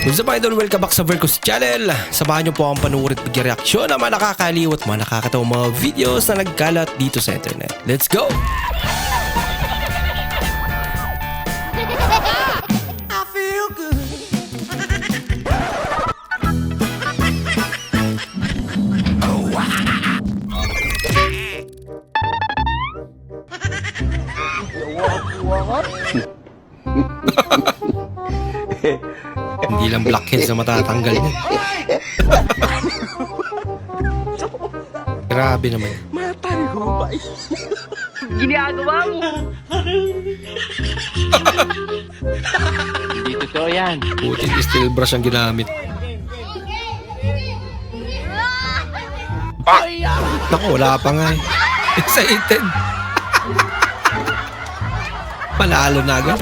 What's up idol? Welcome back sa Vercos Channel. Samahan niyo po ang panuorit at reaksyon ng mga nakakaliw at mga nakakatawang mga videos na nagkalat dito sa internet. Let's go! I feel good. Hindi lang blackheads na matatanggal niya. Grabe naman. Ginagawa mo. Hindi totoo yan. Putin steel brush ang ginamit. Naku, wala pa nga eh. Excited. Panalo na agad.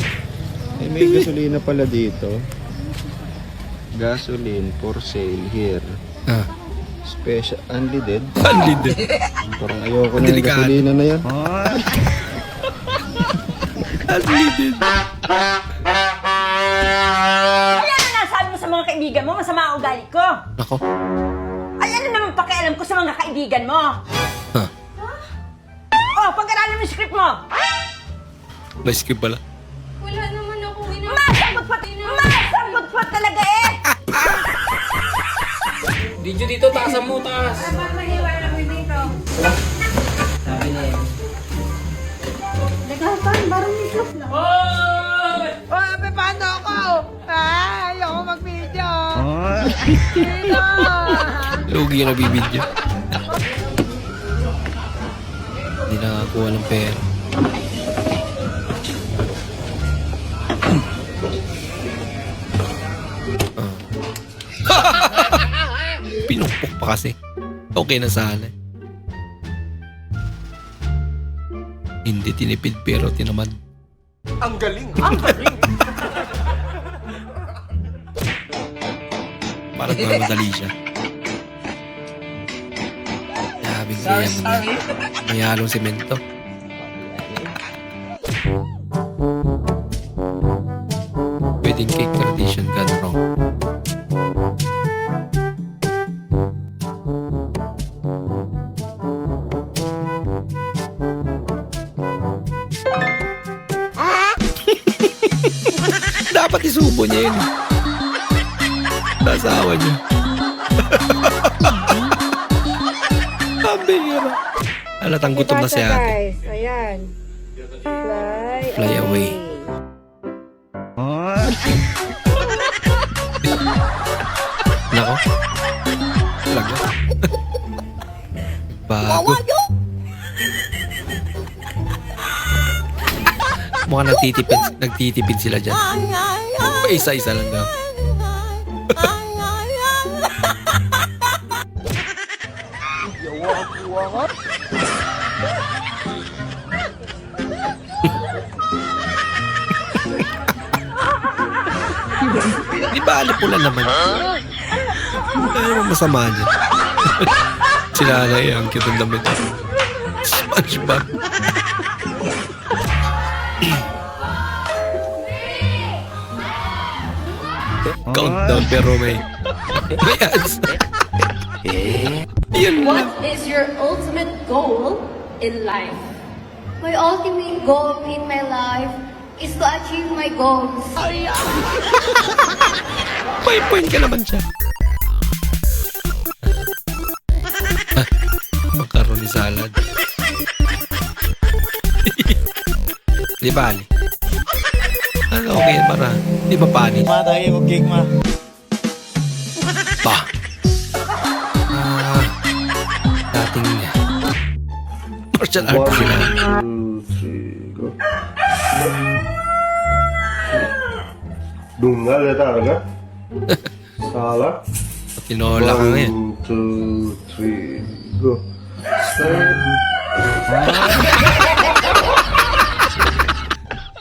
Eh, may gasolina pala dito. Gasoline for sale here. Ah, Special unleaded. unleaded. Parang ayoko na yung Delikado. gasolina na yan. Unleaded. Ay, ano nasabi mo sa mga kaibigan mo? Masama ang ugali ko. Nako. Ay, ano naman pakialam ko sa mga kaibigan mo? Huh. Oh, pag-aralan mo yung script mo. May script pala. Wala naman ako ginagawa. Masambot pa talaga eh! Video dito, taasan mo, taas. Oh, ape, paano ako? Ay, ayoko mag-video. Lugi yung nabibidyo. Hindi nakakuha ng pera. Pinupok pa kasi. Okay na sana. Hindi tinipid pero tinamad. Ang galing. Parang madali siya. Sabing kaya naman. May halong semento. Wedding cake tradition gone wrong. Dapat isubo niya yun. Nasawa niya. Pambira. Halatang gutom na si ate. Guys, ayan. Fly away. Nako. Talaga. Bago. Mukhang nagtitipid sila dyan. Isa-isa lang daw. Di ba pula naman? Ano masama niya? Sinanay ang cute ang damit. SpongeBob. Countdown pero may ads. Yun What lang. is your ultimate goal in life? My ultimate goal in my life is to achieve my goals. May point ka naman siya. Macaroni salad. Di ba, Ali? Ano, okay, para. Di ba, panis? Tayo mag-gig ma. Pa. Dating martial art sila. 2, 3, go. Dunga letak kan? Salah. Tinola ka ngayon. 1, 2, 3, go.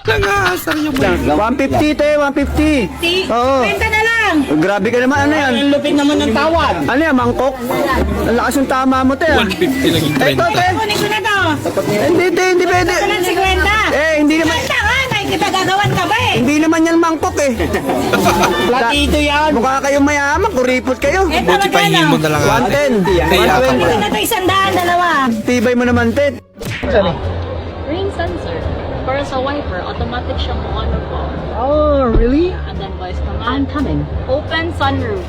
Nangasar yung mga. 150 te, 150. Oo. Benta na lang! Grabe ka naman, ano yan? Ang lupit naman ng tawad! Ano yan, mangkok? Ang lakas ng tama mo te. 150 naging Ito 30. te. Kunin ko na to! Hindi te, hindi pwede. Ito lang 50! Eh, hindi naman. Benta ka! kita gagawan ka ba eh? Hindi naman yan mangkok eh. Platito yan. Mukha kayong mayaman, kuripot kayo. Eh, Buti pa talaga hingin mo lang. na lang ate. 110. Kaya ka pa. Ito na ito 100, dalawa. Tibay mo naman, Ted. Rain sensor. Para sa wiper, automatic siyang on or off. Oh, really? And then voice command. I'm coming. Open sunroof.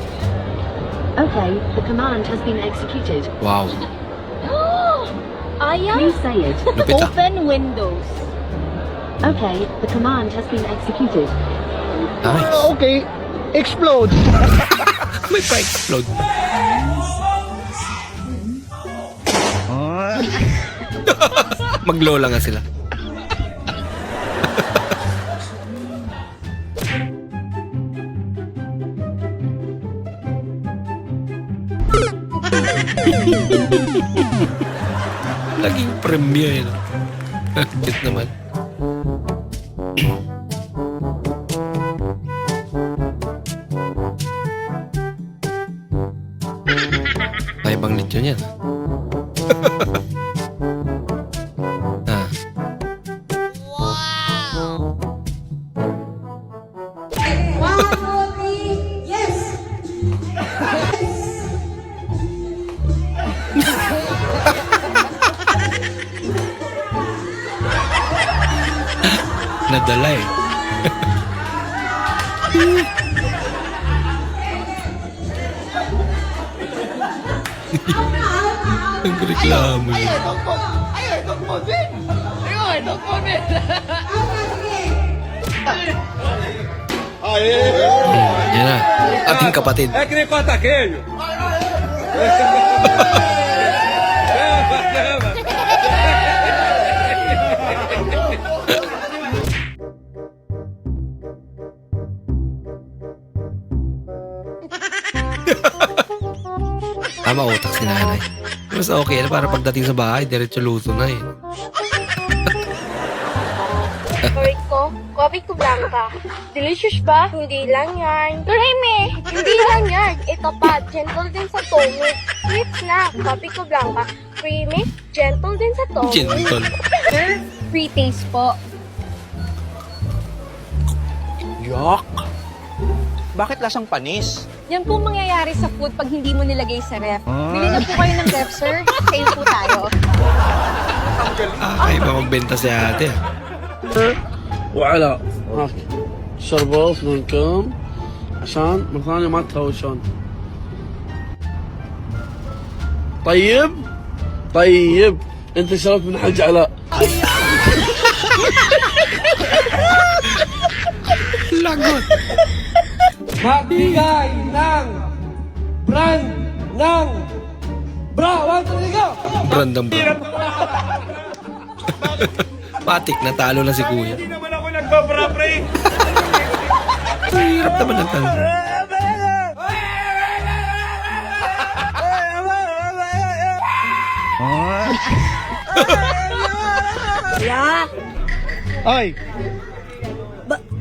Okay, the command has been executed. Wow. Aya? Please say it. Lupit ah. Open windows. Okay, the command has been executed. Nice. Okay. Explode. May pa-explode. Maglola nga sila. Naging premiere. Cute naman. Ay, bang lityo niyan. Ah. Nadala eh. Nagreklamo yun. Yan na. Ating kapatid. Tama utak si nanay. Mas okay na para pagdating sa bahay, diretso luto na eh. Favorite ko, coffee ko blanca. Delicious ba? Hindi lang yan. Tureme! Hindi lang yan. Ito pa, gentle din sa tummy. Sweet snack, coffee ko blanca. Creamy, gentle din sa tummy. Gentle. Free taste po. Yak! Bakit lasang panis? Yan po mangyayari sa food pag hindi mo nilagay sa ref. Bili na po kayo ng ref, sir. Sale po tayo. Ay, ba magbenta si ate ah. وعلى هاك شربات منكم عشان مرة ما تهوشون طيب طيب انت شربت من حج علاء Lagot. magbigay ng brand ng bra. Brandang bro. Patik, natalo na si kuya. Hindi naman ako nagbabra, pre. Ang hirap naman ng tanong. Ya, Oy.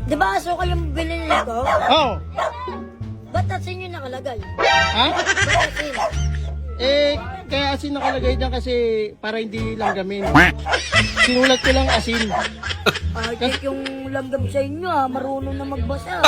di ba aso ko yung bilhin nito? Oh. Ba't asin yung nakalagay? Ha? Ba't asin? Eh, kaya asin nakalagay dyan kasi para hindi langgamin. Sinulat ko lang asin. Ay, yung langgam sa inyo marunong na magbasa.